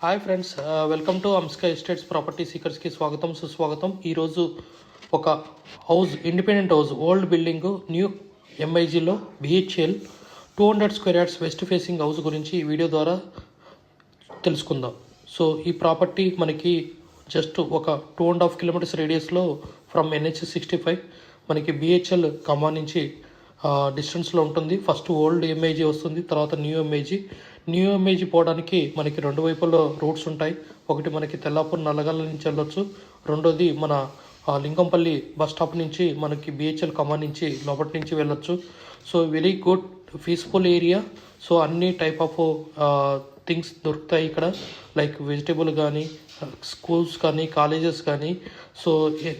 Hi friends, welcome to Amska estates property సీకర్స్కి స్వాగతం సుస్వాగతం. ఈరోజు ఒక house, independent house, old building, new ఎంఐజీలో BHL 200 square yards west facing house గురించి ఈ వీడియో ద్వారా తెలుసుకుందాం. సో ఈ ప్రాపర్టీ మనకి జస్ట్ ఒక 2.5 కిలోమీటర్స్ రేడియస్లో ఫ్రమ్ NH65 మనకి బిహెచ్ఎల్ ఖమ్మం నుంచి డిస్టెన్స్లో ఉంటుంది. ఫస్ట్ ఓల్డ్ ఎంఐజీ వస్తుంది, తర్వాత న్యూ ఎంఐజీ పోవడానికి మనకి రెండు వైపుల్లో రూట్స్ ఉంటాయి. ఒకటి మనకి తెల్లాపూర్ నల్లగల్ల నుంచి వెళ్ళొచ్చు, రెండోది మన లింగంపల్లి బస్ స్టాప్ నుంచి మనకి బిహెచ్ఎల్ ఖమ్మం నుంచి లోపటి నుంచి వెళ్ళొచ్చు. So very good peaceful area. So అన్ని టైప్ ఆఫ్ థింగ్స్ దొరుకుతాయి ఇక్కడ, లైక్ వెజిటేబుల్ కానీ, స్కూల్స్ కానీ, కాలేజెస్ కానీ. సో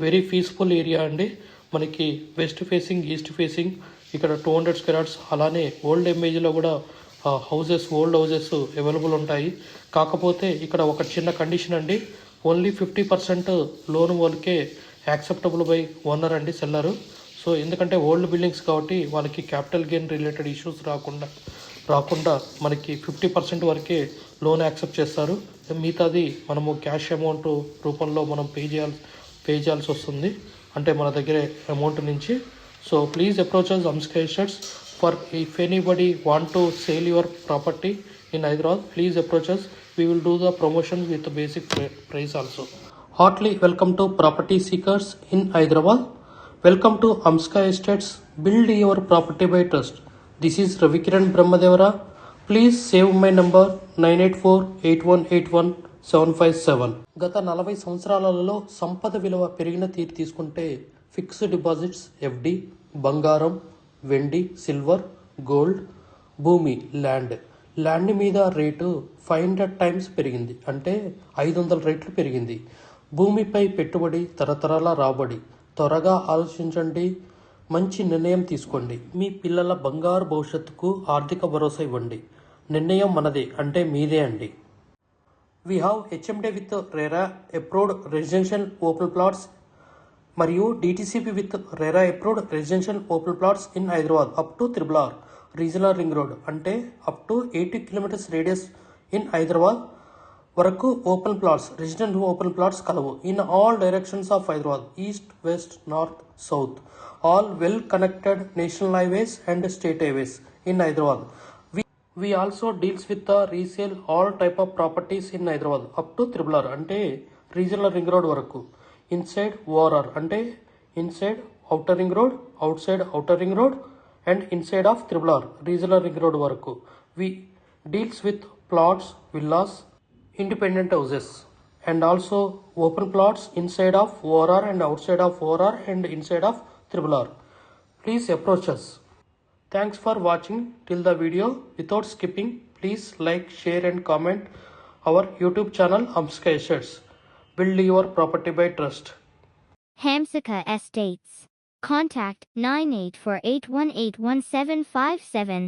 వెరీ పీస్ఫుల్ ఏరియా అండి. మనకి వెస్ట్ ఫేసింగ్, ఈస్ట్ ఫేసింగ్, ఇక్కడ 200 స్క్వేర్ యార్డ్స్. అలానే ఓల్డ్ ఎంఏజీలో కూడా ఓల్డ్ హౌజెస్ అవైలబుల్ ఉంటాయి. కాకపోతే ఇక్కడ ఒక చిన్న కండిషన్ అండి, ఓన్లీ 50% లోన్ వాళ్ళకే యాక్సెప్టబుల్ బై ఓనర్ అండి, సెల్లరు. సో ఎందుకంటే ఓల్డ్ బిల్డింగ్స్ కాబట్టి వాళ్ళకి క్యాపిటల్ గెయిన్ రిలేటెడ్ ఇష్యూస్ రాకుండా మనకి 50% వరకే లోన్ యాక్సెప్ట్ చేస్తారు. మిగతాది మనము క్యాష్ అమౌంట్ రూపంలో మనం పే చేయాల్సి వస్తుంది, అంటే మన దగ్గర అమౌంట్ నుంచి. So please approach us Amska estates for if anybody want to sell your property in Hyderabad, please approach us. We will do the promotion with the basic price also. Heartily welcome to property seekers in Hyderabad. Welcome to Amska Estates. Build your property by trust. This is Ravikiran Brahmadevara. Please save my number 9848181757. గత 40 సంవత్సరాలలో సంపద విలువ పెరిగిన తీరు తీసుకుంటే fixed deposits, FD, బంగారం, వెండి, silver, gold, భూమి, ల్యాండ్ మీద రేటు 500 టైమ్స్ పెరిగింది, అంటే 500 రెట్లు పెరిగింది. భూమిపై పెట్టుబడి, తరతరాల రాబడి. త్వరగా ఆలోచించండి, మంచి నిర్ణయం తీసుకోండి. మీ పిల్లల బంగారు భవిష్యత్తుకు ఆర్థిక భరోసా ఇవ్వండి. నిర్ణయం మనదే, అంటే మీదే అండి. We have HMD with RERA approved residential open plots మరియు DTCP with RERA approved residential open plots in Hyderabad up to RRR regional ring road, అంటే up to 80 kilometres radius in Hyderabad వరకు open plots, resident open plots కలవు in all directions of Hyderabad, east, west, north, south, all well connected national highways and state highways in Hyderabad. We also deals with the resale all type of properties in Hyderabad up to RRR, అంటే regional ring road వరకు. Inside ORR, అంటే inside outer ring road, outside outer ring road and inside of RRR regional ring road వరకు. We deals with plots, villas, independent houses and also open plots inside of ORR and outside of ORR and inside of RRR. Please approach us. Thanks for watching till the video. Without skipping, please like, share and comment our YouTube channel Amska Estates. Build your property by trust. Hamsika Estates. Contact 9848181757.